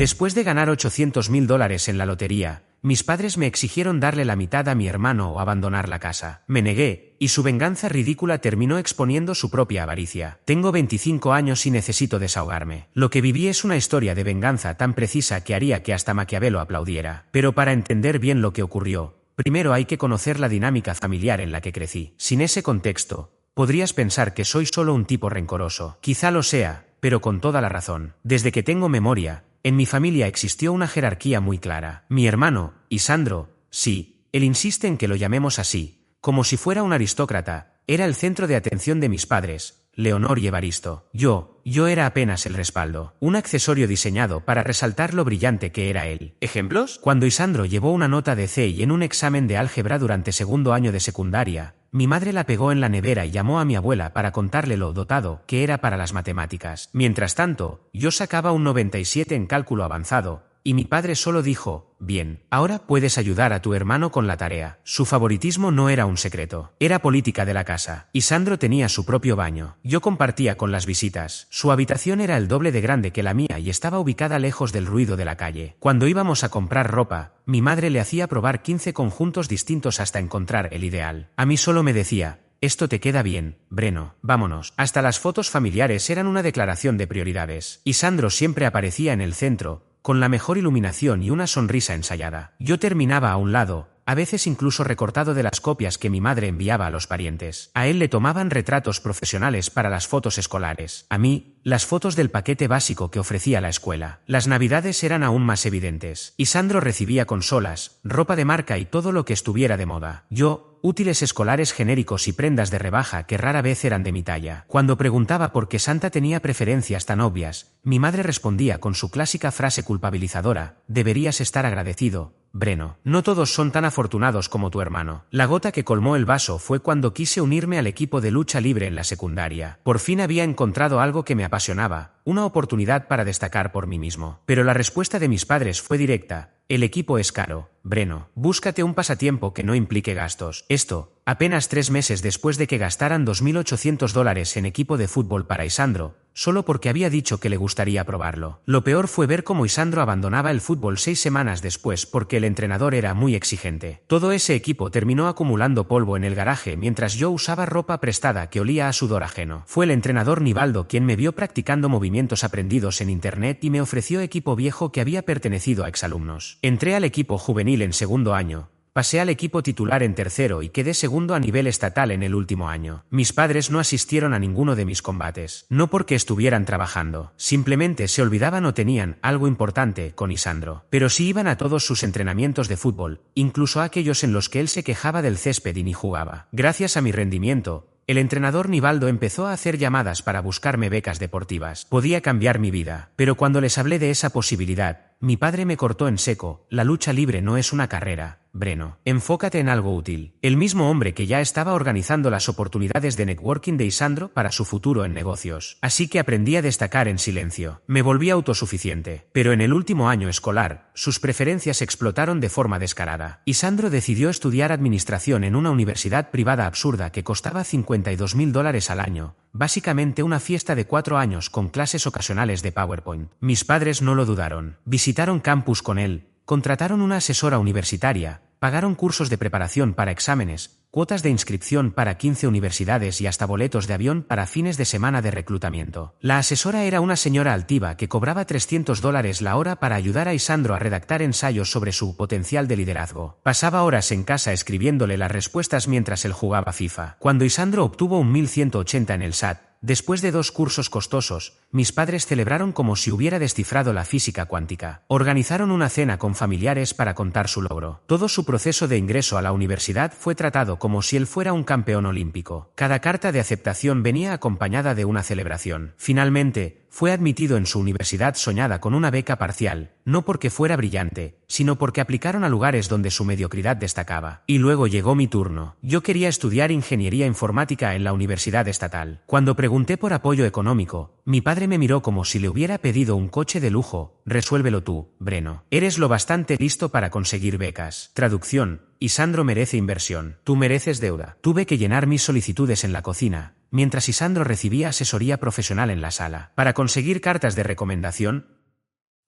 Después de ganar $800.000 en la lotería, mis padres me exigieron darle la mitad a mi hermano o abandonar la casa. Me negué, y su venganza ridícula terminó exponiendo su propia avaricia. Tengo 25 años y necesito desahogarme. Lo que viví es una historia de venganza tan precisa que haría que hasta Maquiavelo aplaudiera. Pero para entender bien lo que ocurrió, primero hay que conocer la dinámica familiar en la que crecí. Sin ese contexto, podrías pensar que soy solo un tipo rencoroso. Quizá lo sea, pero con toda la razón. Desde que tengo memoria, en mi familia existió una jerarquía muy clara. Mi hermano, Isandro, sí, él insiste en que lo llamemos así, como si fuera un aristócrata, era el centro de atención de mis padres, Leonor y Evaristo. Yo era apenas el respaldo, un accesorio diseñado para resaltar lo brillante que era él. ¿Ejemplos? Cuando Isandro llevó una nota de C y en un examen de álgebra durante segundo año de secundaria, mi madre la pegó en la nevera y llamó a mi abuela para contarle lo dotado que era para las matemáticas. Mientras tanto, yo sacaba un 97 en cálculo avanzado, y mi padre solo dijo, bien, ahora puedes ayudar a tu hermano con la tarea. Su favoritismo no era un secreto, era política de la casa. Isandro tenía su propio baño. Yo compartía con las visitas. Su habitación era el doble de grande que la mía y estaba ubicada lejos del ruido de la calle. Cuando íbamos a comprar ropa, mi madre le hacía probar 15 conjuntos distintos hasta encontrar el ideal. A mí solo me decía, esto te queda bien, Breno, vámonos. Hasta las fotos familiares eran una declaración de prioridades. Isandro siempre aparecía en el centro, con la mejor iluminación y una sonrisa ensayada. Yo terminaba a un lado, a veces incluso recortado de las copias que mi madre enviaba a los parientes. A él le tomaban retratos profesionales para las fotos escolares. A mí, las fotos del paquete básico que ofrecía la escuela. Las navidades eran aún más evidentes. Isandro recibía consolas, ropa de marca y todo lo que estuviera de moda. Yo, útiles escolares genéricos y prendas de rebaja que rara vez eran de mi talla. Cuando preguntaba por qué Santa tenía preferencias tan obvias, mi madre respondía con su clásica frase culpabilizadora, deberías estar agradecido, Breno. No todos son tan afortunados como tu hermano. La gota que colmó el vaso fue cuando quise unirme al equipo de lucha libre en la secundaria. Por fin había encontrado algo que me apasionaba, una oportunidad para destacar por mí mismo. Pero la respuesta de mis padres fue directa. El equipo es caro, Breno. Búscate un pasatiempo que no implique gastos. Esto, apenas 3 meses después de que gastaran $2.800 en equipo de fútbol para Isandro, solo porque había dicho que le gustaría probarlo. Lo peor fue ver cómo Isandro abandonaba el fútbol 6 semanas después porque el entrenador era muy exigente. Todo ese equipo terminó acumulando polvo en el garaje mientras yo usaba ropa prestada que olía a sudor ajeno. Fue el entrenador Nivaldo quien me vio practicando movimientos aprendidos en internet y me ofreció equipo viejo que había pertenecido a exalumnos. Entré al equipo juvenil en segundo año. Pasé al equipo titular en tercero y quedé segundo a nivel estatal en el último año. Mis padres no asistieron a ninguno de mis combates, no porque estuvieran trabajando, simplemente se olvidaban o tenían algo importante con Isandro. Pero sí iban a todos sus entrenamientos de fútbol, incluso a aquellos en los que él se quejaba del césped y ni jugaba. Gracias a mi rendimiento, el entrenador Nivaldo empezó a hacer llamadas para buscarme becas deportivas. Podía cambiar mi vida, pero cuando les hablé de esa posibilidad, mi padre me cortó en seco, la lucha libre no es una carrera, Breno. Enfócate en algo útil. El mismo hombre que ya estaba organizando las oportunidades de networking de Isandro para su futuro en negocios. Así que aprendí a destacar en silencio. Me volví autosuficiente. Pero en el último año escolar, sus preferencias explotaron de forma descarada. Isandro decidió estudiar administración en una universidad privada absurda que costaba $52.000 al año. Básicamente una fiesta de 4 años con clases ocasionales de PowerPoint. Mis padres no lo dudaron. Visitaron campus con él, contrataron una asesora universitaria, pagaron cursos de preparación para exámenes, cuotas de inscripción para 15 universidades y hasta boletos de avión para fines de semana de reclutamiento. La asesora era una señora altiva que cobraba $300 la hora para ayudar a Isandro a redactar ensayos sobre su potencial de liderazgo. Pasaba horas en casa escribiéndole las respuestas mientras él jugaba FIFA. Cuando Isandro obtuvo un 1180 en el SAT, después de 2 cursos costosos, mis padres celebraron como si hubiera descifrado la física cuántica. Organizaron una cena con familiares para contar su logro. Todo su proceso de ingreso a la universidad fue tratado como si él fuera un campeón olímpico. Cada carta de aceptación venía acompañada de una celebración. Finalmente, fue admitido en su universidad soñada con una beca parcial, no porque fuera brillante, sino porque aplicaron a lugares donde su mediocridad destacaba. Y luego llegó mi turno. Yo quería estudiar ingeniería informática en la universidad estatal. Cuando pregunté por apoyo económico, mi padre me miró como si le hubiera pedido un coche de lujo. Resuélvelo tú, Breno. Eres lo bastante listo para conseguir becas. Traducción. Isandro merece inversión. Tú mereces deuda. Tuve que llenar mis solicitudes en la cocina, mientras Isandro recibía asesoría profesional en la sala. Para conseguir cartas de recomendación,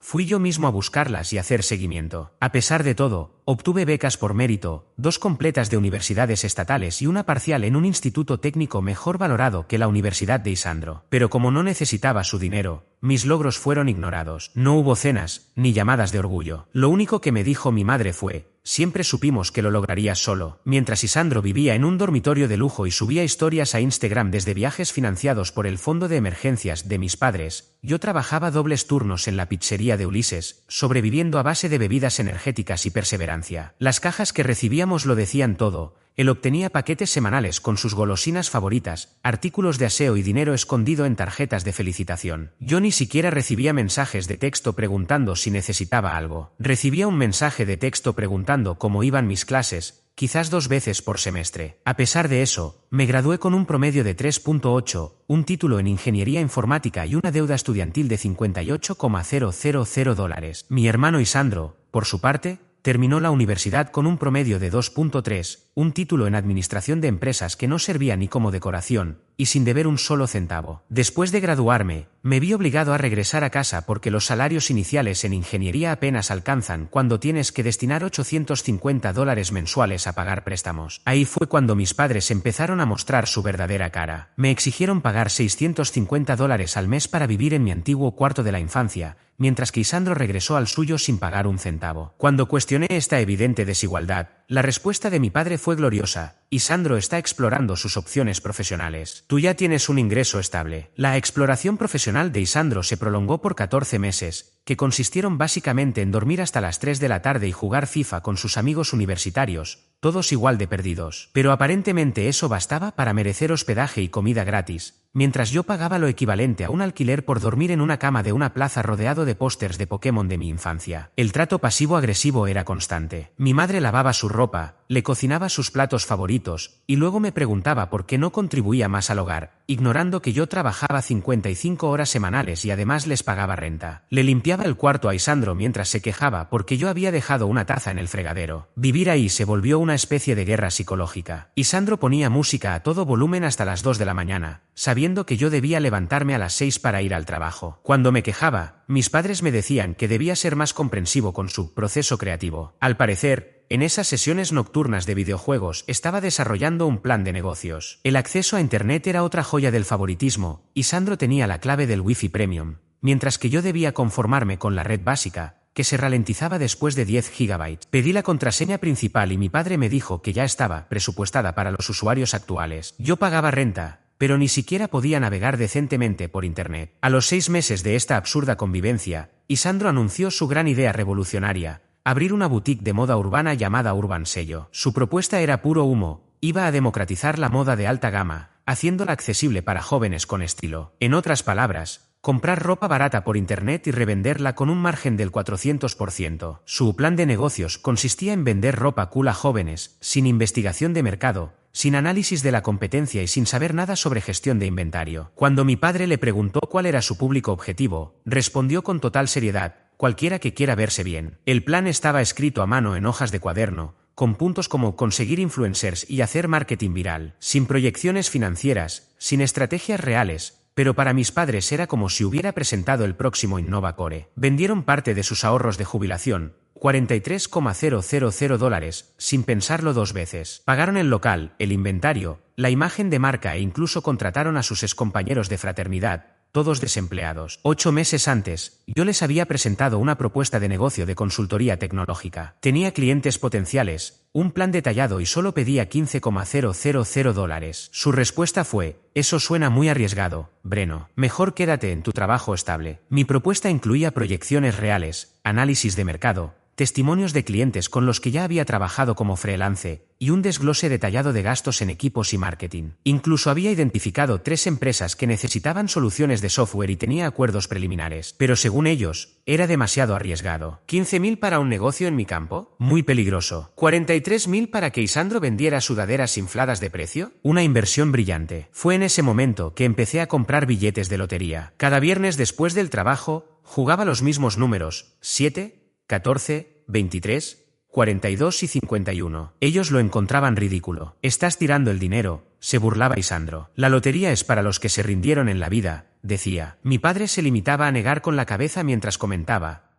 Fui yo mismo a buscarlas y hacer seguimiento. A pesar de todo, obtuve becas por mérito, 2 completas de universidades estatales y una parcial en un instituto técnico mejor valorado que la Universidad de Isandro. Pero como no necesitaba su dinero, mis logros fueron ignorados. No hubo cenas, ni llamadas de orgullo. Lo único que me dijo mi madre fue: siempre supimos que lo lograrías solo. Mientras Isandro vivía en un dormitorio de lujo y subía historias a Instagram desde viajes financiados por el fondo de emergencias de mis padres, yo trabajaba dobles turnos en la pizzería de Ulises, sobreviviendo a base de bebidas energéticas y perseverancia. Las cajas que recibíamos lo decían todo. Él obtenía paquetes semanales con sus golosinas favoritas, artículos de aseo y dinero escondido en tarjetas de felicitación. Yo ni siquiera recibía mensajes de texto preguntando si necesitaba algo. Recibía un mensaje de texto preguntando cómo iban mis clases, quizás 2 veces por semestre. A pesar de eso, me gradué con un promedio de 3.8, un título en ingeniería informática y una deuda estudiantil de $58,000. Mi hermano Isandro, por su parte, terminó la universidad con un promedio de 2.3, un título en administración de empresas que no servía ni como decoración, y sin deber un solo centavo. Después de graduarme, me vi obligado a regresar a casa porque los salarios iniciales en ingeniería apenas alcanzan cuando tienes que destinar $850 mensuales a pagar préstamos. Ahí fue cuando mis padres empezaron a mostrar su verdadera cara. Me exigieron pagar $650 al mes para vivir en mi antiguo cuarto de la infancia, mientras que Isandro regresó al suyo sin pagar un centavo. Cuando cuestioné esta evidente desigualdad, la respuesta de mi padre fue gloriosa: Isandro está explorando sus opciones profesionales. Tú ya tienes un ingreso estable. La exploración profesional de Isandro se prolongó por 14 meses, que consistieron básicamente en dormir hasta las 3 de la tarde y jugar FIFA con sus amigos universitarios, todos igual de perdidos. Pero aparentemente eso bastaba para merecer hospedaje y comida gratis, mientras yo pagaba lo equivalente a un alquiler por dormir en una cama de una plaza rodeado de pósters de Pokémon de mi infancia. El trato pasivo-agresivo era constante. Mi madre lavaba su ropa, le cocinaba sus platos favoritos, y luego me preguntaba por qué no contribuía más al hogar, ignorando que yo trabajaba 55 horas semanales y además les pagaba renta. Le limpiaba el cuarto a Isandro mientras se quejaba porque yo había dejado una taza en el fregadero. Vivir ahí se volvió una especie de guerra psicológica. Isandro ponía música a todo volumen hasta las 2 de la mañana, sabiendo que yo debía levantarme a las 6 para ir al trabajo. Cuando me quejaba, mis padres me decían que debía ser más comprensivo con su proceso creativo. Al parecer, en esas sesiones nocturnas de videojuegos estaba desarrollando un plan de negocios. El acceso a Internet era otra joya del favoritismo, y Sandro tenía la clave del Wi-Fi Premium, mientras que yo debía conformarme con la red básica, que se ralentizaba después de 10 GB. Pedí la contraseña principal y mi padre me dijo que ya estaba presupuestada para los usuarios actuales. Yo pagaba renta, pero ni siquiera podía navegar decentemente por Internet. A los 6 meses de esta absurda convivencia, Isandro anunció su gran idea revolucionaria: abrir una boutique de moda urbana llamada Urban Sello. Su propuesta era puro humo: iba a democratizar la moda de alta gama, haciéndola accesible para jóvenes con estilo. En otras palabras, comprar ropa barata por Internet y revenderla con un margen del 400%. Su plan de negocios consistía en vender ropa cool a jóvenes, sin investigación de mercado, sin análisis de la competencia y sin saber nada sobre gestión de inventario. Cuando mi padre le preguntó cuál era su público objetivo, respondió con total seriedad: cualquiera que quiera verse bien. El plan estaba escrito a mano en hojas de cuaderno, con puntos como conseguir influencers y hacer marketing viral, sin proyecciones financieras, sin estrategias reales, pero para mis padres era como si hubiera presentado el próximo InnovaCore. Vendieron parte de sus ahorros de jubilación, $43,000, sin pensarlo 2 veces. Pagaron el local, el inventario, la imagen de marca e incluso contrataron a sus excompañeros de fraternidad, todos desempleados. 8 meses antes, yo les había presentado una propuesta de negocio de consultoría tecnológica. Tenía clientes potenciales, un plan detallado y solo pedía $15,000. Su respuesta fue: eso suena muy arriesgado, Breno. Mejor quédate en tu trabajo estable. Mi propuesta incluía proyecciones reales, análisis de mercado, testimonios de clientes con los que ya había trabajado como freelance, y un desglose detallado de gastos en equipos y marketing. Incluso había identificado 3 empresas que necesitaban soluciones de software y tenía acuerdos preliminares. Pero según ellos, era demasiado arriesgado. ¿15.000 para un negocio en mi campo? Muy peligroso. ¿43.000 para que Isandro vendiera sudaderas infladas de precio? Una inversión brillante. Fue en ese momento que empecé a comprar billetes de lotería. Cada viernes después del trabajo, jugaba los mismos números: 7, 14, 23, 42 y 51. Ellos lo encontraban ridículo. «Estás tirando el dinero», se burlaba Isandro. «La lotería es para los que se rindieron en la vida», decía. Mi padre se limitaba a negar con la cabeza mientras comentaba: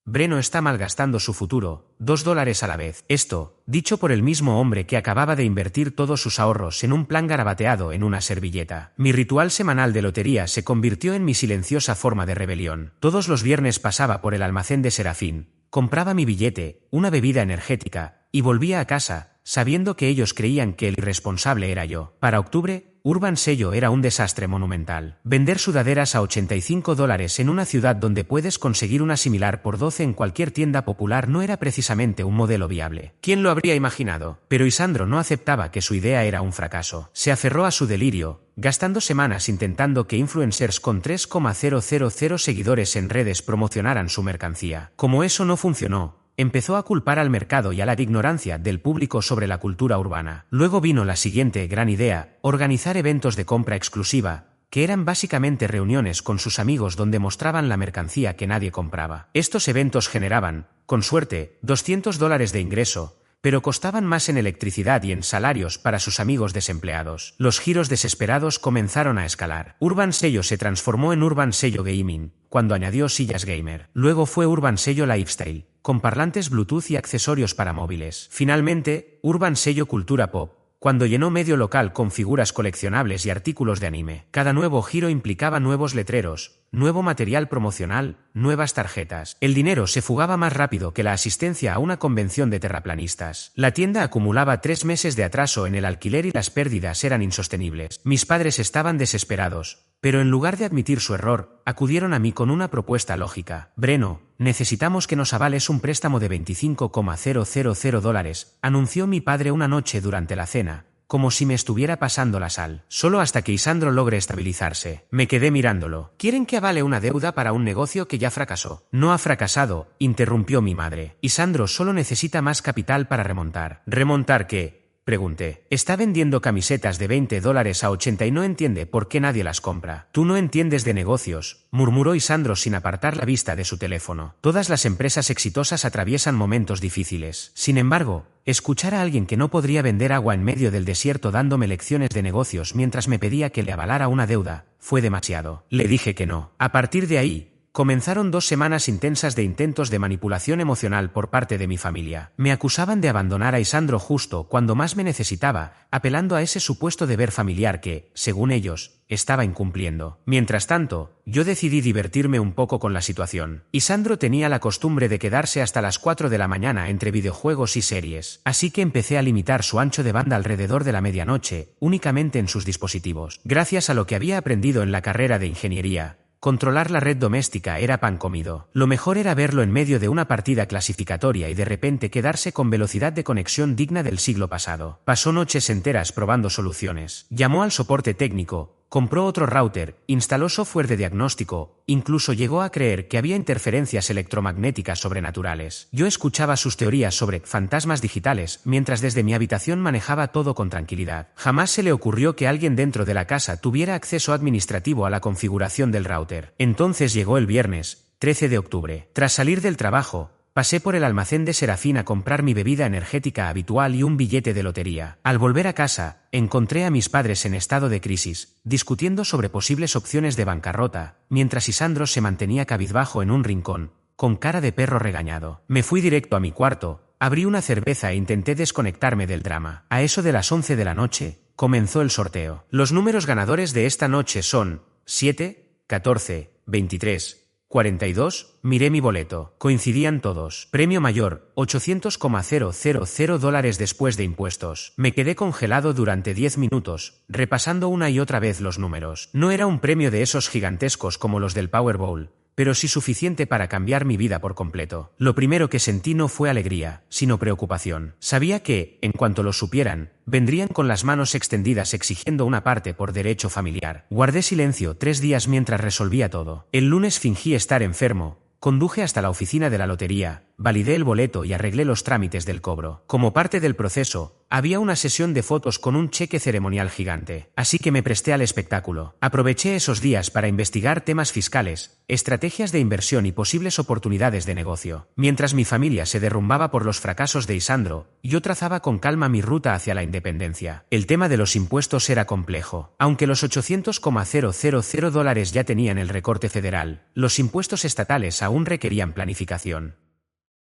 Breno está malgastando su futuro, $2 a la vez. Esto, dicho por el mismo hombre que acababa de invertir todos sus ahorros en un plan garabateado en una servilleta. Mi ritual semanal de lotería se convirtió en mi silenciosa forma de rebelión. Todos los viernes pasaba por el almacén de Serafín, compraba mi billete, una bebida energética, y volvía a casa, sabiendo que ellos creían que el irresponsable era yo. Para octubre, Urban Sello era un desastre monumental. Vender sudaderas a $85 en una ciudad donde puedes conseguir una similar por 12 en cualquier tienda popular no era precisamente un modelo viable. ¿Quién lo habría imaginado? Pero Isandro no aceptaba que su idea era un fracaso. Se aferró a su delirio, gastando semanas intentando que influencers con 3,000 seguidores en redes promocionaran su mercancía. Como eso no funcionó, empezó a culpar al mercado y a la ignorancia del público sobre la cultura urbana. Luego vino la siguiente gran idea: organizar eventos de compra exclusiva, que eran básicamente reuniones con sus amigos donde mostraban la mercancía que nadie compraba. Estos eventos generaban, con suerte, $200 de ingreso, pero costaban más en electricidad y en salarios para sus amigos desempleados. Los giros desesperados comenzaron a escalar. Urban Sello se transformó en Urban Sello Gaming, cuando añadió sillas gamer. Luego fue Urban Sello Lifestyle, con parlantes Bluetooth y accesorios para móviles. Finalmente, Urban Sello Cultura Pop, cuando llenó medio local con figuras coleccionables y artículos de anime. Cada nuevo giro implicaba nuevos letreros, nuevo material promocional, nuevas tarjetas. El dinero se fugaba más rápido que la asistencia a una convención de terraplanistas. La tienda acumulaba 3 meses de atraso en el alquiler y las pérdidas eran insostenibles. Mis padres estaban desesperados, pero en lugar de admitir su error, acudieron a mí con una propuesta lógica. Breno, necesitamos que nos avales un préstamo de $25,000, anunció mi padre una noche durante la cena, como si me estuviera pasando la sal. Solo hasta que Isandro logre estabilizarse. Me quedé mirándolo. ¿Quieren que avale una deuda para un negocio que ya fracasó? No ha fracasado, interrumpió mi madre. Isandro solo necesita más capital para remontar. ¿Remontar qué?, pregunté. Está vendiendo camisetas de $20 a 80 y no entiende por qué nadie las compra. Tú no entiendes de negocios, murmuró Isandro sin apartar la vista de su teléfono. Todas las empresas exitosas atraviesan momentos difíciles. Sin embargo, escuchar a alguien que no podría vender agua en medio del desierto dándome lecciones de negocios mientras me pedía que le avalara una deuda, fue demasiado. Le dije que no. A partir de ahí, comenzaron 2 semanas intensas de intentos de manipulación emocional por parte de mi familia. Me acusaban de abandonar a Isandro justo cuando más me necesitaba, apelando a ese supuesto deber familiar que, según ellos, estaba incumpliendo. Mientras tanto, yo decidí divertirme un poco con la situación. Isandro tenía la costumbre de quedarse hasta las 4 de la mañana entre videojuegos y series, así que empecé a limitar su ancho de banda alrededor de la medianoche, únicamente en sus dispositivos. Gracias a lo que había aprendido en la carrera de ingeniería, controlar la red doméstica era pan comido. Lo mejor era verlo en medio de una partida clasificatoria y de repente quedarse con velocidad de conexión digna del siglo pasado. Pasó noches enteras probando soluciones. Llamó al soporte técnico, compró otro router, instaló software de diagnóstico, incluso llegó a creer que había interferencias electromagnéticas sobrenaturales. Yo escuchaba sus teorías sobre fantasmas digitales mientras desde mi habitación manejaba todo con tranquilidad. Jamás se le ocurrió que alguien dentro de la casa tuviera acceso administrativo a la configuración del router. Entonces llegó el viernes, 13 de octubre. Tras salir del trabajo, pasé por el almacén de Serafín a comprar mi bebida energética habitual y un billete de lotería. Al volver a casa, encontré a mis padres en estado de crisis, discutiendo sobre posibles opciones de bancarrota, mientras Isandro se mantenía cabizbajo en un rincón, con cara de perro regañado. Me fui directo a mi cuarto, abrí una cerveza e intenté desconectarme del drama. A eso de las 11 de la noche, comenzó el sorteo. Los números ganadores de esta noche son 7, 14, 23... 42, miré mi boleto. Coincidían todos. Premio mayor, $800,000 después de impuestos. Me quedé congelado durante 10 minutos, repasando una y otra vez los números. No era un premio de esos gigantescos como los del Powerball, pero sí suficiente para cambiar mi vida por completo. Lo primero que sentí no fue alegría, sino preocupación. Sabía que, en cuanto lo supieran, vendrían con las manos extendidas exigiendo una parte por derecho familiar. Guardé silencio 3 días mientras resolvía todo. El lunes fingí estar enfermo, conduje hasta la oficina de la lotería, validé el boleto y arreglé los trámites del cobro. Como parte del proceso, Había una sesión de fotos con un cheque ceremonial gigante, así que me presté al espectáculo. Aproveché esos días para investigar temas fiscales, estrategias de inversión y posibles oportunidades de negocio. Mientras mi familia se derrumbaba por los fracasos de Isandro, yo trazaba con calma mi ruta hacia la independencia. El tema de los impuestos era complejo. Aunque los $800,000 ya tenían el recorte federal, los impuestos estatales aún requerían planificación.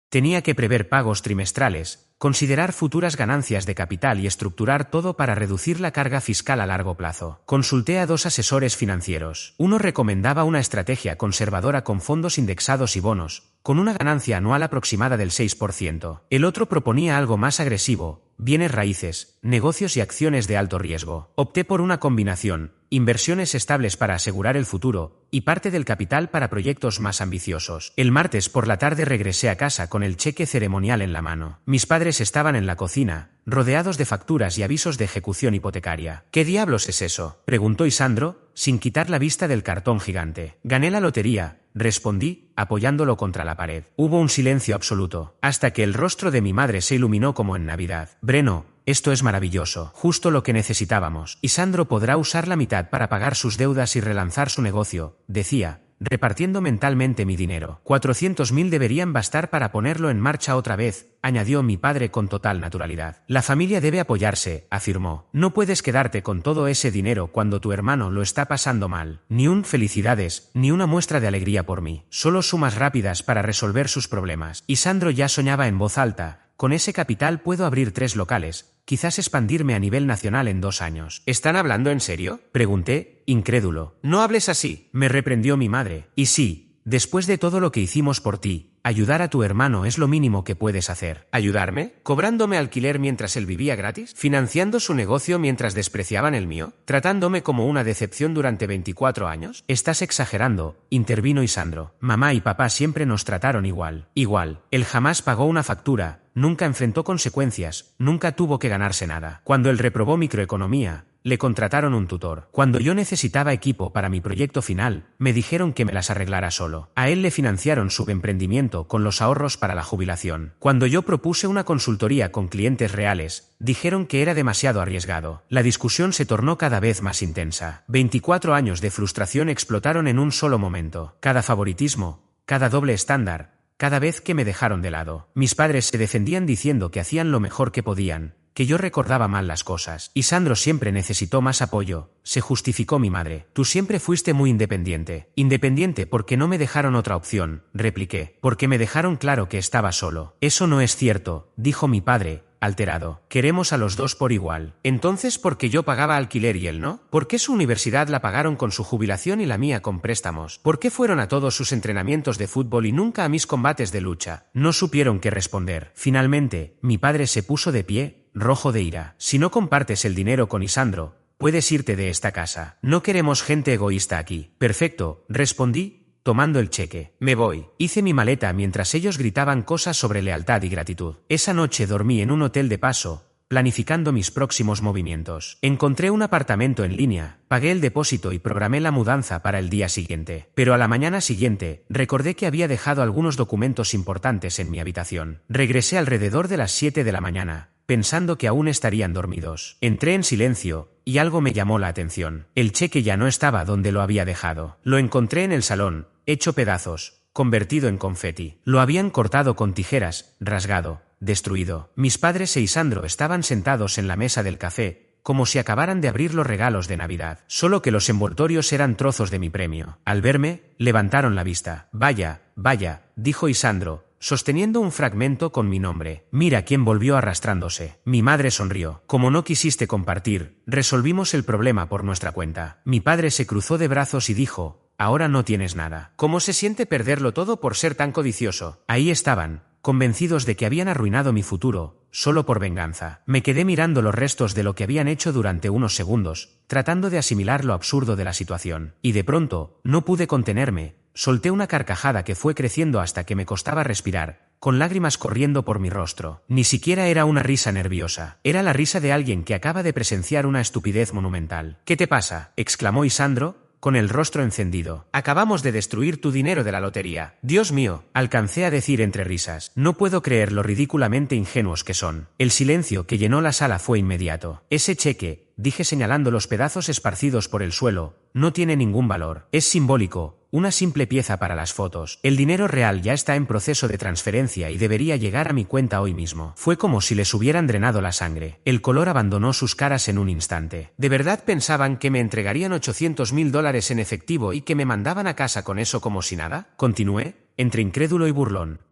Tenía que prever pagos trimestrales, considerar futuras ganancias de capital y estructurar todo para reducir la carga fiscal a largo plazo. Consulté a 2 asesores financieros. Uno recomendaba una estrategia conservadora con fondos indexados y bonos, con una ganancia anual aproximada del 6%. El otro proponía algo más agresivo: bienes raíces, negocios y acciones de alto riesgo. Opté por una combinación: inversiones estables para asegurar el futuro, y parte del capital para proyectos más ambiciosos. El martes por la tarde regresé a casa con el cheque ceremonial en la mano. Mis padres estaban en la cocina, rodeados de facturas y avisos de ejecución hipotecaria. ¿Qué diablos es eso?, preguntó Isandro, sin quitar la vista del cartón gigante. Gané la lotería, respondí, apoyándolo contra la pared. Hubo un silencio absoluto, hasta que el rostro de mi madre se iluminó como en Navidad. Breno, esto es maravilloso, justo lo que necesitábamos. Isandro podrá usar la mitad para pagar sus deudas y relanzar su negocio, decía, repartiendo mentalmente mi dinero. 400.000 deberían bastar para ponerlo en marcha otra vez, añadió mi padre con total naturalidad. La familia debe apoyarse, afirmó. No puedes quedarte con todo ese dinero cuando tu hermano lo está pasando mal. Ni un felicidades, ni una muestra de alegría por mí. Solo sumas rápidas para resolver sus problemas. Isandro ya soñaba en voz alta. Con ese capital puedo abrir 3 locales, quizás expandirme a nivel nacional en 2 años. ¿Están hablando en serio?, pregunté, incrédulo. No hables así, me reprendió mi madre. Y sí, después de todo lo que hicimos por ti, ayudar a tu hermano es lo mínimo que puedes hacer. ¿Ayudarme? ¿Cobrándome alquiler mientras él vivía gratis? ¿Financiando su negocio mientras despreciaban el mío? ¿Tratándome como una decepción durante 24 años? Estás exagerando, intervino Isandro. Mamá y papá siempre nos trataron igual. Igual. Él jamás pagó una factura, nunca enfrentó consecuencias, nunca tuvo que ganarse nada. Cuando él reprobó microeconomía, le contrataron un tutor. Cuando yo necesitaba equipo para mi proyecto final, me dijeron que me las arreglara solo. A él le financiaron su emprendimiento con los ahorros para la jubilación. Cuando yo propuse una consultoría con clientes reales, dijeron que era demasiado arriesgado. La discusión se tornó cada vez más intensa. 24 años de frustración explotaron en un solo momento. Cada favoritismo, cada doble estándar, cada vez que me dejaron de lado. Mis padres se defendían diciendo que hacían lo mejor que podían, que yo recordaba mal las cosas. Isandro siempre necesitó más apoyo, se justificó mi madre. Tú siempre fuiste muy independiente. Independiente porque no me dejaron otra opción, repliqué. Porque me dejaron claro que estaba solo. Eso no es cierto, dijo mi padre, alterado. Queremos a los dos por igual. Entonces, ¿por qué yo pagaba alquiler y él no? ¿Por qué su universidad la pagaron con su jubilación y la mía con préstamos? ¿Por qué fueron a todos sus entrenamientos de fútbol y nunca a mis combates de lucha? No supieron qué responder. Finalmente, mi padre se puso de pie, rojo de ira. Si no compartes el dinero con Isandro, puedes irte de esta casa. No queremos gente egoísta aquí. Perfecto, respondí, tomando el cheque. Me voy. Hice mi maleta mientras ellos gritaban cosas sobre lealtad y gratitud. Esa noche dormí en un hotel de paso, planificando mis próximos movimientos. Encontré un apartamento en línea, pagué el depósito y programé la mudanza para el día siguiente. Pero a la mañana siguiente, recordé que había dejado algunos documentos importantes en mi habitación. Regresé alrededor de las 7 de la mañana, pensando que aún estarían dormidos. Entré en silencio, y algo me llamó la atención. El cheque ya no estaba donde lo había dejado. Lo encontré en el salón, hecho pedazos, convertido en confeti. Lo habían cortado con tijeras, rasgado, destruido. Mis padres e Isandro estaban sentados en la mesa del café, como si acabaran de abrir los regalos de Navidad. Solo que los envoltorios eran trozos de mi premio. Al verme, levantaron la vista. Vaya, vaya, dijo Isandro, sosteniendo un fragmento con mi nombre. Mira quién volvió arrastrándose. Mi madre sonrió. Como no quisiste compartir, resolvimos el problema por nuestra cuenta. Mi padre se cruzó de brazos y dijo, ahora no tienes nada. ¿Cómo se siente perderlo todo por ser tan codicioso? Ahí estaban, convencidos de que habían arruinado mi futuro, solo por venganza. Me quedé mirando los restos de lo que habían hecho durante unos segundos, tratando de asimilar lo absurdo de la situación. Y de pronto, no pude contenerme. Solté una carcajada que fue creciendo hasta que me costaba respirar, con lágrimas corriendo por mi rostro. Ni siquiera era una risa nerviosa. Era la risa de alguien que acaba de presenciar una estupidez monumental. ¿Qué te pasa?, exclamó Isandro, con el rostro encendido. Acabamos de destruir tu dinero de la lotería. Dios mío, alcancé a decir entre risas. No puedo creer lo ridículamente ingenuos que son. El silencio que llenó la sala fue inmediato. Ese cheque, dije señalando los pedazos esparcidos por el suelo, no tiene ningún valor. Es simbólico, una simple pieza para las fotos. El dinero real ya está en proceso de transferencia y debería llegar a mi cuenta hoy mismo. Fue como si les hubieran drenado la sangre. El color abandonó sus caras en un instante. ¿De verdad pensaban que me entregarían $800.000 en efectivo y que me mandaban a casa con eso como si nada? Continué, entre incrédulo y burlón.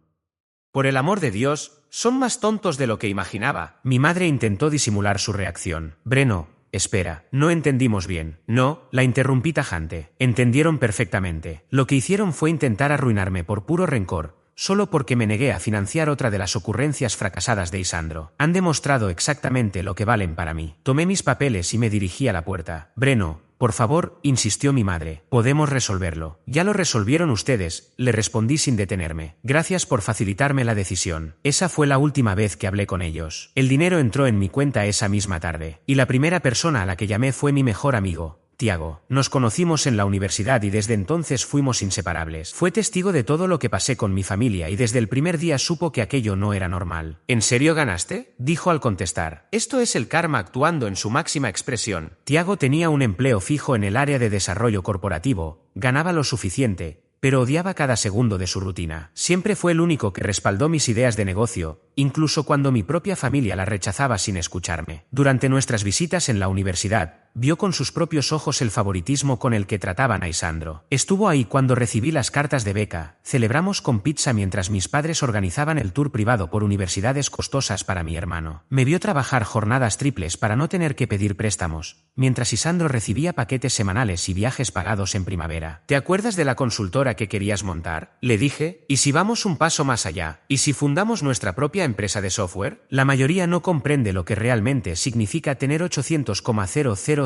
Por el amor de Dios, son más tontos de lo que imaginaba. Mi madre intentó disimular su reacción. Breno, espera, no entendimos bien. No, la interrumpí tajante. Entendieron perfectamente. Lo que hicieron fue intentar arruinarme por puro rencor, solo porque me negué a financiar otra de las ocurrencias fracasadas de Isandro. Han demostrado exactamente lo que valen para mí. Tomé mis papeles y me dirigí a la puerta. Breno, por favor, insistió mi madre. Podemos resolverlo. Ya lo resolvieron ustedes, le respondí sin detenerme. Gracias por facilitarme la decisión. Esa fue la última vez que hablé con ellos. El dinero entró en mi cuenta esa misma tarde. Y la primera persona a la que llamé fue mi mejor amigo, Tiago. Nos conocimos en la universidad y desde entonces fuimos inseparables. Fue testigo de todo lo que pasé con mi familia y desde el primer día supo que aquello no era normal. ¿En serio ganaste?, dijo al contestar. Esto es el karma actuando en su máxima expresión. Tiago tenía un empleo fijo en el área de desarrollo corporativo, ganaba lo suficiente, pero odiaba cada segundo de su rutina. Siempre fue el único que respaldó mis ideas de negocio, incluso cuando mi propia familia las rechazaba sin escucharme. Durante nuestras visitas en la universidad, vio con sus propios ojos el favoritismo con el que trataban a Isandro. Estuvo ahí cuando recibí las cartas de beca, celebramos con pizza mientras mis padres organizaban el tour privado por universidades costosas para mi hermano. Me vio trabajar jornadas triples para no tener que pedir préstamos, mientras Isandro recibía paquetes semanales y viajes pagados en primavera. ¿Te acuerdas de la consultora que querías montar?, le dije. ¿Y si vamos un paso más allá? ¿Y si fundamos nuestra propia empresa de software? La mayoría no comprende lo que realmente significa tener $800,000.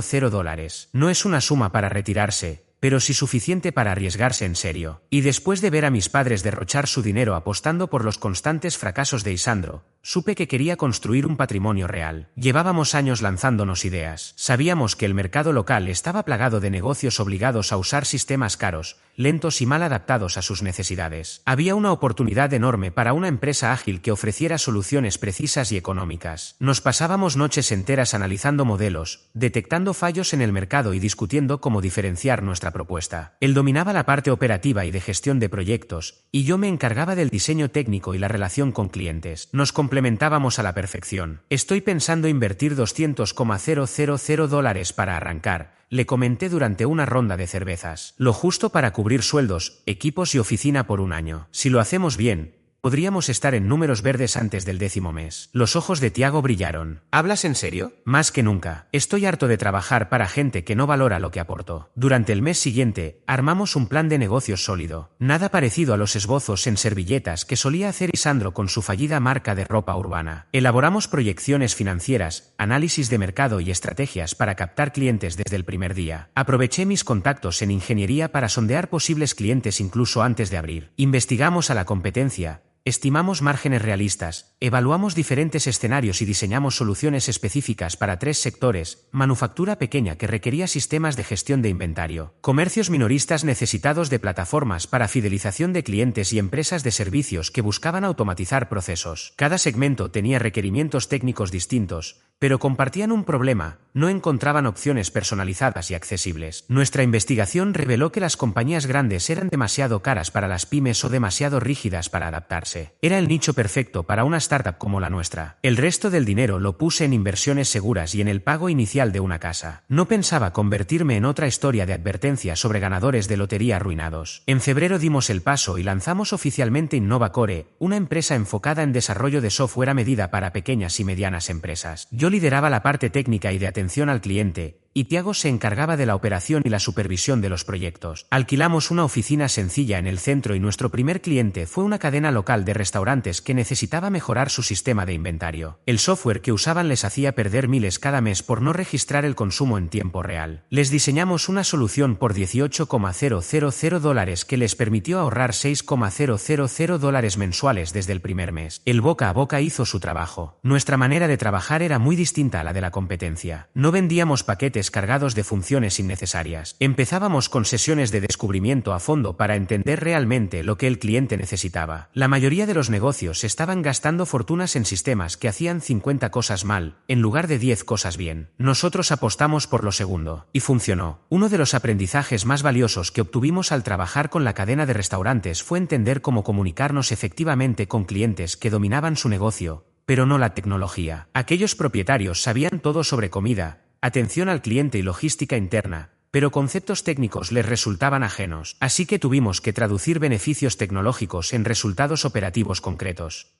No es una suma para retirarse, pero sí suficiente para arriesgarse en serio. Y después de ver a mis padres derrochar su dinero apostando por los constantes fracasos de Isandro, supe que quería construir un patrimonio real. Llevábamos años lanzándonos ideas. Sabíamos que el mercado local estaba plagado de negocios obligados a usar sistemas caros, lentos y mal adaptados a sus necesidades. Había una oportunidad enorme para una empresa ágil que ofreciera soluciones precisas y económicas. Nos pasábamos noches enteras analizando modelos, detectando fallos en el mercado y discutiendo cómo diferenciar nuestra propuesta. Él dominaba la parte operativa y de gestión de proyectos, y yo me encargaba del diseño técnico y la relación con clientes. Nos complementábamos a la perfección. Estoy pensando invertir $200,000 para arrancar, le comenté durante una ronda de cervezas. Lo justo para cubrir sueldos, equipos y oficina por un año. Si lo hacemos bien, podríamos estar en números verdes antes del 10º mes. Los ojos de Tiago brillaron. ¿Hablas en serio? Más que nunca. Estoy harto de trabajar para gente que no valora lo que aporto. Durante el mes siguiente, armamos un plan de negocios sólido. Nada parecido a los esbozos en servilletas que solía hacer Isandro con su fallida marca de ropa urbana. Elaboramos proyecciones financieras, análisis de mercado y estrategias para captar clientes desde el primer día. Aproveché mis contactos en ingeniería para sondear posibles clientes incluso antes de abrir. Investigamos a la competencia, estimamos márgenes realistas, evaluamos diferentes escenarios y diseñamos soluciones específicas para 3 sectores: manufactura pequeña que requería sistemas de gestión de inventario, comercios minoristas necesitados de plataformas para fidelización de clientes y empresas de servicios que buscaban automatizar procesos. Cada segmento tenía requerimientos técnicos distintos, pero compartían un problema: no encontraban opciones personalizadas y accesibles. Nuestra investigación reveló que las compañías grandes eran demasiado caras para las pymes o demasiado rígidas para adaptarse. Era el nicho perfecto para una startup como la nuestra. El resto del dinero lo puse en inversiones seguras y en el pago inicial de una casa. No pensaba convertirme en otra historia de advertencia sobre ganadores de lotería arruinados. En febrero dimos el paso y lanzamos oficialmente InnovaCore, una empresa enfocada en desarrollo de software a medida para pequeñas y medianas empresas. Yo lideraba la parte técnica y de atención al cliente, y Tiago se encargaba de la operación y la supervisión de los proyectos. Alquilamos una oficina sencilla en el centro y nuestro primer cliente fue una cadena local de restaurantes que necesitaba mejorar su sistema de inventario. El software que usaban les hacía perder miles cada mes por no registrar el consumo en tiempo real. Les diseñamos una solución por $18,000 que les permitió ahorrar $6,000 mensuales desde el primer mes. El boca a boca hizo su trabajo. Nuestra manera de trabajar era muy distinta a la de la competencia. No vendíamos paquetes meses cargados de funciones innecesarias. Empezábamos con sesiones de descubrimiento a fondo para entender realmente lo que el cliente necesitaba. La mayoría de los negocios estaban gastando fortunas en sistemas que hacían 50 cosas mal, en lugar de 10 cosas bien. Nosotros apostamos por lo segundo. Y funcionó. Uno de los aprendizajes más valiosos que obtuvimos al trabajar con la cadena de restaurantes fue entender cómo comunicarnos efectivamente con clientes que dominaban su negocio, pero no la tecnología. Aquellos propietarios sabían todo sobre comida, atención al cliente y logística interna, pero conceptos técnicos les resultaban ajenos. Así que tuvimos que traducir beneficios tecnológicos en resultados operativos concretos.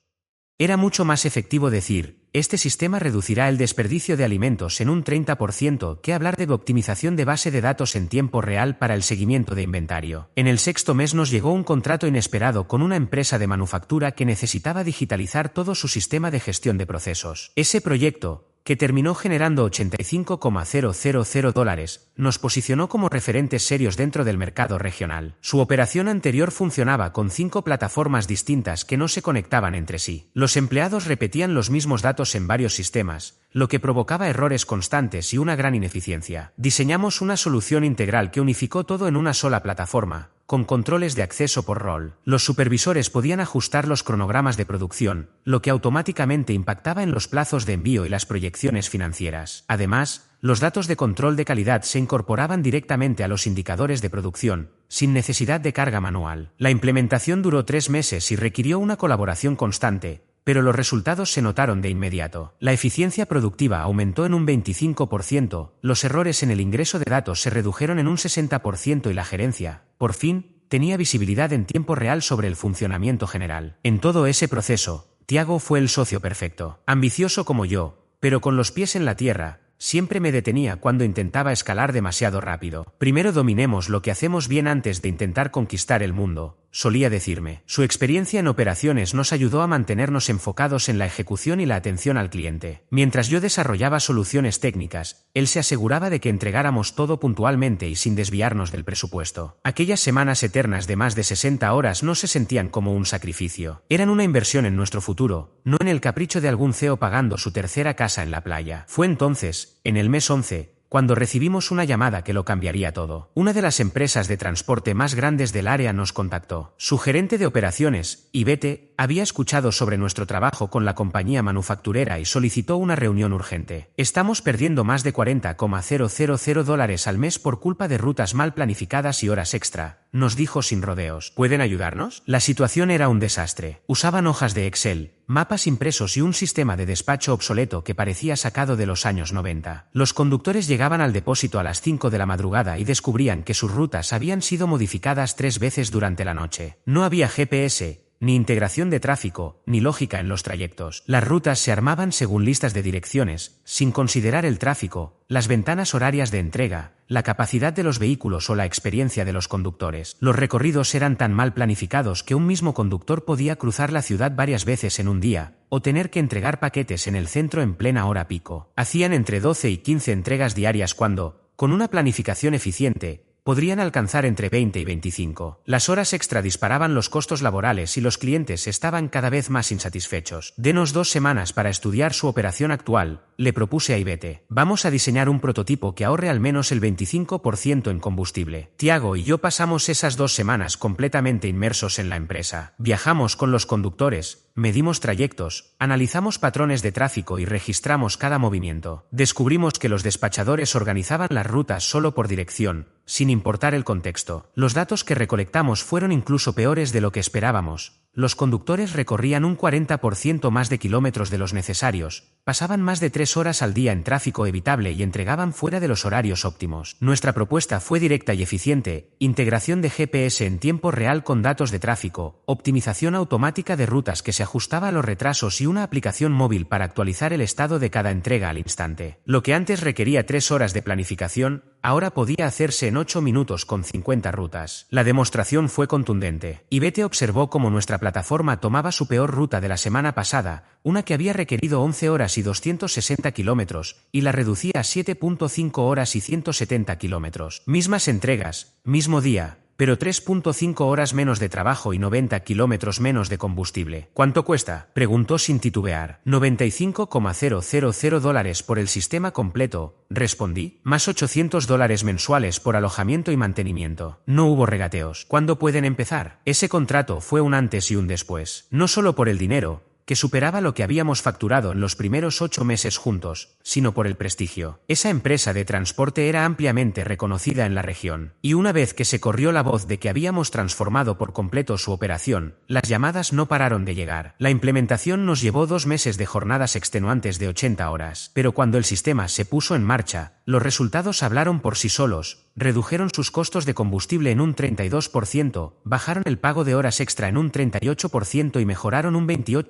Era mucho más efectivo decir, este sistema reducirá el desperdicio de alimentos en un 30% que hablar de optimización de base de datos en tiempo real para el seguimiento de inventario. En el 6º mes nos llegó un contrato inesperado con una empresa de manufactura que necesitaba digitalizar todo su sistema de gestión de procesos. Ese proyecto, que terminó generando $85,000, nos posicionó como referentes serios dentro del mercado regional. Su operación anterior funcionaba con 5 plataformas distintas que no se conectaban entre sí. Los empleados repetían los mismos datos en varios sistemas, lo que provocaba errores constantes y una gran ineficiencia. Diseñamos una solución integral que unificó todo en una sola plataforma, con controles de acceso por rol. Los supervisores podían ajustar los cronogramas de producción, lo que automáticamente impactaba en los plazos de envío y las proyecciones financieras. Además, los datos de control de calidad se incorporaban directamente a los indicadores de producción, sin necesidad de carga manual. La implementación duró 3 meses y requirió una colaboración constante, pero los resultados se notaron de inmediato. La eficiencia productiva aumentó en un 25%, los errores en el ingreso de datos se redujeron en un 60% y la gerencia, por fin, tenía visibilidad en tiempo real sobre el funcionamiento general. En todo ese proceso, Tiago fue el socio perfecto. Ambicioso como yo, pero con los pies en la tierra, siempre me detenía cuando intentaba escalar demasiado rápido. Primero dominemos lo que hacemos bien antes de intentar conquistar el mundo, solía decirme. Su experiencia en operaciones nos ayudó a mantenernos enfocados en la ejecución y la atención al cliente. Mientras yo desarrollaba soluciones técnicas, él se aseguraba de que entregáramos todo puntualmente y sin desviarnos del presupuesto. Aquellas semanas eternas de más de 60 horas no se sentían como un sacrificio. Eran una inversión en nuestro futuro, no en el capricho de algún CEO pagando su tercera casa en la playa. Fue entonces, en el mes 11, cuando recibimos una llamada que lo cambiaría todo. Una de las empresas de transporte más grandes del área nos contactó. Su gerente de operaciones, Ivete, había escuchado sobre nuestro trabajo con la compañía manufacturera y solicitó una reunión urgente. Estamos perdiendo más de $40,000 al mes por culpa de rutas mal planificadas y horas extra, nos dijo sin rodeos. ¿Pueden ayudarnos? La situación era un desastre. Usaban hojas de Excel, mapas impresos y un sistema de despacho obsoleto que parecía sacado de los años 90. Los conductores llegaban al depósito a las 5 de la madrugada y descubrían que sus rutas habían sido modificadas 3 veces durante la noche. No había GPS, ni integración de tráfico, ni lógica en los trayectos. Las rutas se armaban según listas de direcciones, sin considerar el tráfico, las ventanas horarias de entrega, la capacidad de los vehículos o la experiencia de los conductores. Los recorridos eran tan mal planificados que un mismo conductor podía cruzar la ciudad varias veces en un día, o tener que entregar paquetes en el centro en plena hora pico. Hacían entre 12 y 15 entregas diarias cuando, con una planificación eficiente, podrían alcanzar entre 20 y 25. Las horas extra disparaban los costos laborales y los clientes estaban cada vez más insatisfechos. Denos 2 semanas para estudiar su operación actual, le propuse a Ivete. Vamos a diseñar un prototipo que ahorre al menos el 25% en combustible. Tiago y yo pasamos esas 2 semanas completamente inmersos en la empresa. Viajamos con los conductores, medimos trayectos, analizamos patrones de tráfico y registramos cada movimiento. Descubrimos que los despachadores organizaban las rutas solo por dirección, sin importar el contexto. Los datos que recolectamos fueron incluso peores de lo que esperábamos. Los conductores recorrían un 40% más de kilómetros de los necesarios, pasaban más de 3 horas al día en tráfico evitable y entregaban fuera de los horarios óptimos. Nuestra propuesta fue directa y eficiente: integración de GPS en tiempo real con datos de tráfico, optimización automática de rutas que se ajustaba a los retrasos y una aplicación móvil para actualizar el estado de cada entrega al instante. Lo que antes requería 3 horas de planificación, ahora podía hacerse en 8 minutos con 50 rutas. La demostración fue contundente. Ivete observó cómo nuestra plataforma tomaba su peor ruta de la semana pasada, una que había requerido 11 horas y 260 kilómetros, y la reducía a 7.5 horas y 170 kilómetros. Mismas entregas, mismo día, pero 3.5 horas menos de trabajo y 90 kilómetros menos de combustible. ¿Cuánto cuesta?, preguntó sin titubear. $95,000 por el sistema completo, respondí, más $800 mensuales por alojamiento y mantenimiento. No hubo regateos. ¿Cuándo pueden empezar? Ese contrato fue un antes y un después. No solo por el dinero, que superaba lo que habíamos facturado en los primeros 8 meses juntos, sino por el prestigio. Esa empresa de transporte era ampliamente reconocida en la región, y una vez que se corrió la voz de que habíamos transformado por completo su operación, las llamadas no pararon de llegar. La implementación nos llevó 2 meses de jornadas extenuantes de 80 horas, pero cuando el sistema se puso en marcha, los resultados hablaron por sí solos. Redujeron sus costos de combustible en un 32%, bajaron el pago de horas extra en un 38% y mejoraron un 28%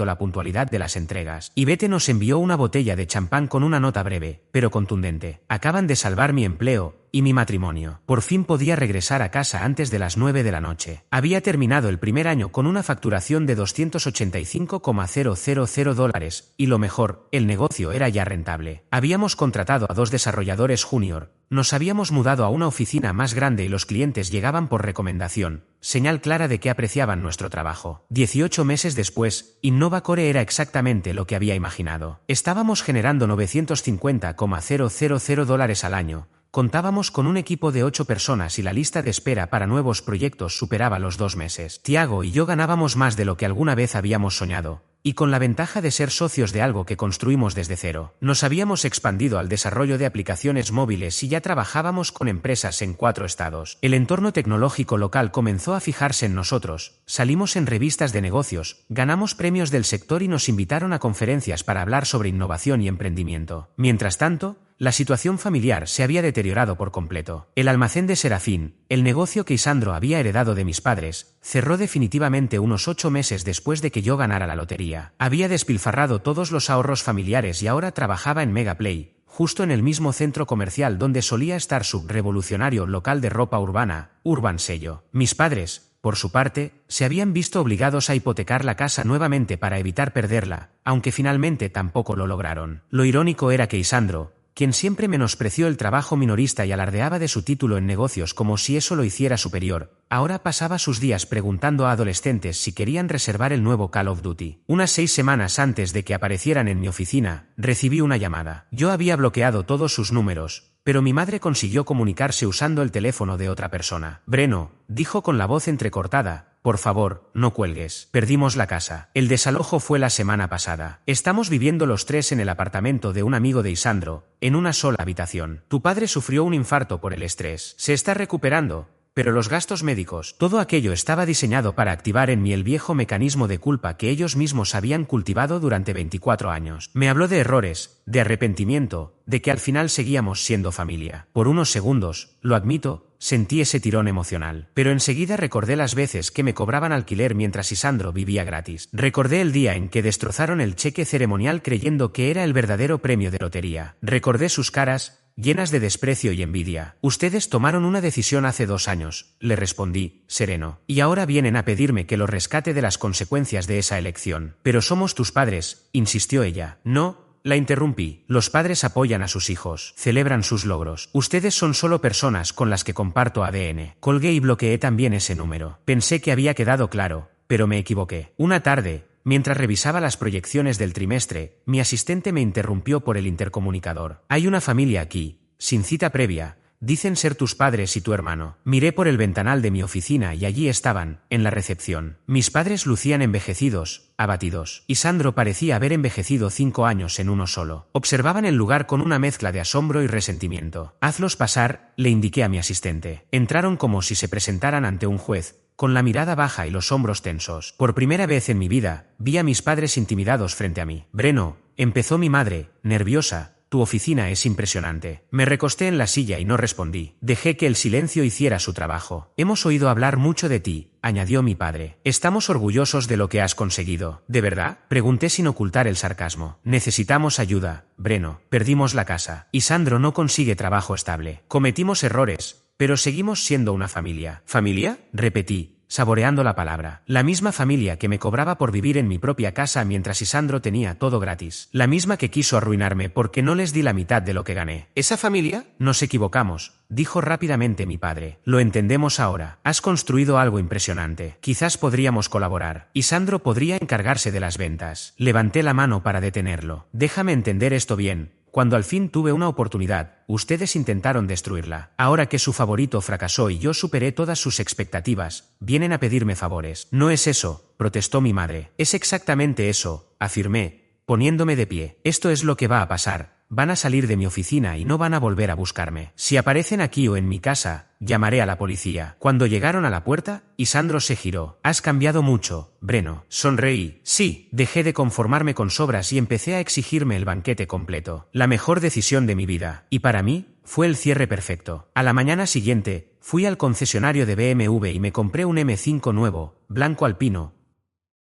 la puntualidad de las entregas. Y Bete nos envió una botella de champán con una nota breve, pero contundente. Acaban de salvar mi empleo y mi matrimonio. Por fin podía regresar a casa antes de las 9 de la noche. Había terminado el primer año con una facturación de $285,000 y lo mejor, el negocio era ya rentable. Habíamos contratado a 2 desarrolladores junior, nos habíamos mudado a una oficina más grande y los clientes llegaban por recomendación, señal clara de que apreciaban nuestro trabajo. 18 meses después, InnovaCore era exactamente lo que había imaginado. Estábamos generando $950,000 al año. Contábamos con un equipo de 8 personas y la lista de espera para nuevos proyectos superaba los 2 meses. Tiago y yo ganábamos más de lo que alguna vez habíamos soñado, y con la ventaja de ser socios de algo que construimos desde cero. Nos habíamos expandido al desarrollo de aplicaciones móviles y ya trabajábamos con empresas en 4 estados. El entorno tecnológico local comenzó a fijarse en nosotros, salimos en revistas de negocios, ganamos premios del sector y nos invitaron a conferencias para hablar sobre innovación y emprendimiento. Mientras tanto, la situación familiar se había deteriorado por completo. El almacén de Serafín, el negocio que Isandro había heredado de mis padres, cerró definitivamente unos 8 meses después de que yo ganara la lotería. Había despilfarrado todos los ahorros familiares y ahora trabajaba en Megaplay, justo en el mismo centro comercial donde solía estar su revolucionario local de ropa urbana, Urban Sello. Mis padres, por su parte, se habían visto obligados a hipotecar la casa nuevamente para evitar perderla, aunque finalmente tampoco lo lograron. Lo irónico era que Isandro, quien siempre menospreció el trabajo minorista y alardeaba de su título en negocios como si eso lo hiciera superior, ahora pasaba sus días preguntando a adolescentes si querían reservar el nuevo Call of Duty. Unas 6 semanas antes de que aparecieran en mi oficina, recibí una llamada. Yo había bloqueado todos sus números, pero mi madre consiguió comunicarse usando el teléfono de otra persona. Breno, dijo con la voz entrecortada, por favor, no cuelgues. Perdimos la casa. El desalojo fue la semana pasada. Estamos viviendo los 3 en el apartamento de un amigo de Isandro, en una sola habitación. Tu padre sufrió un infarto por el estrés. Se está recuperando, pero los gastos médicos, todo aquello estaba diseñado para activar en mí el viejo mecanismo de culpa que ellos mismos habían cultivado durante 24 años. Me habló de errores, de arrepentimiento, de que al final seguíamos siendo familia. Por unos segundos, lo admito, sentí ese tirón emocional. Pero enseguida recordé las veces que me cobraban alquiler mientras Isandro vivía gratis. Recordé el día en que destrozaron el cheque ceremonial creyendo que era el verdadero premio de lotería. Recordé sus caras, llenas de desprecio y envidia. Ustedes tomaron una decisión hace 2 años, le respondí, sereno. Y ahora vienen a pedirme que los rescate de las consecuencias de esa elección. Pero somos tus padres, insistió ella. No, la interrumpí. Los padres apoyan a sus hijos, celebran sus logros. Ustedes son solo personas con las que comparto ADN. Colgué y bloqueé también ese número. Pensé que había quedado claro, pero me equivoqué. Una tarde, mientras revisaba las proyecciones del trimestre, mi asistente me interrumpió por el intercomunicador. Hay una familia aquí, sin cita previa. Dicen ser tus padres y tu hermano. Miré por el ventanal de mi oficina y allí estaban, en la recepción. Mis padres lucían envejecidos, abatidos. Isandro parecía haber envejecido 5 años en uno solo. Observaban el lugar con una mezcla de asombro y resentimiento. Hazlos pasar, le indiqué a mi asistente. Entraron como si se presentaran ante un juez, con la mirada baja y los hombros tensos. Por primera vez en mi vida, vi a mis padres intimidados frente a mí. Breno, empezó mi madre, nerviosa. Tu oficina es impresionante. Me recosté en la silla y no respondí. Dejé que el silencio hiciera su trabajo. Hemos oído hablar mucho de ti, añadió mi padre. Estamos orgullosos de lo que has conseguido. ¿De verdad? Pregunté sin ocultar el sarcasmo. Necesitamos ayuda, Breno. Perdimos la casa. Isandro no consigue trabajo estable. Cometimos errores, pero seguimos siendo una familia. ¿Familia? Repetí, saboreando la palabra. La misma familia que me cobraba por vivir en mi propia casa mientras Isandro tenía todo gratis. La misma que quiso arruinarme porque no les di la mitad de lo que gané. ¿Esa familia? Nos equivocamos, dijo rápidamente mi padre. Lo entendemos ahora. Has construido algo impresionante. Quizás podríamos colaborar. Isandro podría encargarse de las ventas. Levanté la mano para detenerlo. Déjame entender esto bien. Cuando al fin tuve una oportunidad, ustedes intentaron destruirla. Ahora que su favorito fracasó y yo superé todas sus expectativas, vienen a pedirme favores. No es eso, protestó mi madre. Es exactamente eso, afirmé, poniéndome de pie. Esto es lo que va a pasar. Van a salir de mi oficina y no van a volver a buscarme. Si aparecen aquí o en mi casa, llamaré a la policía. Cuando llegaron a la puerta, Isandro se giró. Has cambiado mucho, Breno. Sonreí. Sí, dejé de conformarme con sobras y empecé a exigirme el banquete completo. La mejor decisión de mi vida. Y para mí, fue el cierre perfecto. A la mañana siguiente, fui al concesionario de BMW y me compré un M5 nuevo, blanco alpino,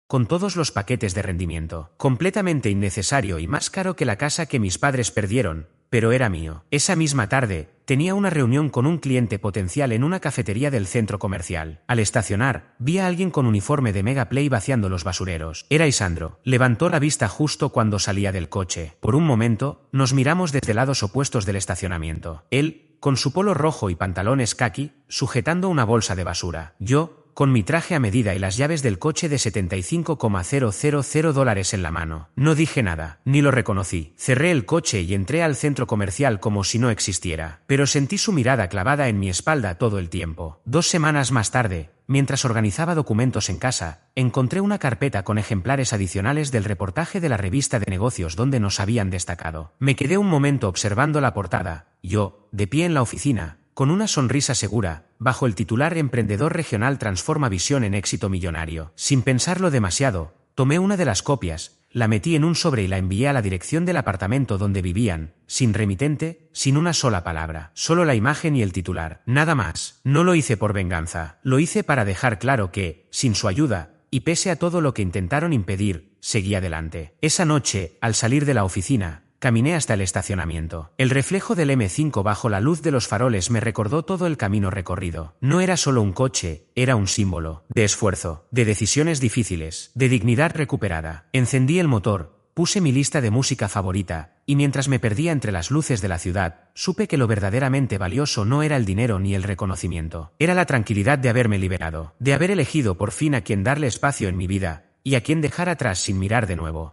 con todos los paquetes de rendimiento. Completamente innecesario y más caro que la casa que mis padres perdieron, pero era mío. Esa misma tarde, tenía una reunión con un cliente potencial en una cafetería del centro comercial. Al estacionar, vi a alguien con uniforme de Mega Play vaciando los basureros. Era Isandro. Levantó la vista justo cuando salía del coche. Por un momento, nos miramos desde lados opuestos del estacionamiento. Él, con su polo rojo y pantalones caqui, sujetando una bolsa de basura. Yo, con mi traje a medida y las llaves del coche de $75,000 en la mano. No dije nada, ni lo reconocí. Cerré el coche y entré al centro comercial como si no existiera. Pero sentí su mirada clavada en mi espalda todo el tiempo. 2 semanas más tarde, mientras organizaba documentos en casa, encontré una carpeta con ejemplares adicionales del reportaje de la revista de negocios donde nos habían destacado. Me quedé un momento observando la portada. Yo, de pie en la oficina, con una sonrisa segura, bajo el titular Emprendedor Regional transforma visión en éxito millonario. Sin pensarlo demasiado, tomé una de las copias, la metí en un sobre y la envié a la dirección del apartamento donde vivían, sin remitente, sin una sola palabra, solo la imagen y el titular. Nada más. No lo hice por venganza, lo hice para dejar claro que, sin su ayuda, y pese a todo lo que intentaron impedir, seguí adelante. Esa noche, al salir de la oficina, caminé hasta el estacionamiento. El reflejo del M5 bajo la luz de los faroles me recordó todo el camino recorrido. No era solo un coche, era un símbolo de esfuerzo, de decisiones difíciles, de dignidad recuperada. Encendí el motor, puse mi lista de música favorita, y mientras me perdía entre las luces de la ciudad, supe que lo verdaderamente valioso no era el dinero ni el reconocimiento. Era la tranquilidad de haberme liberado, de haber elegido por fin a quien darle espacio en mi vida, y a quien dejar atrás sin mirar de nuevo.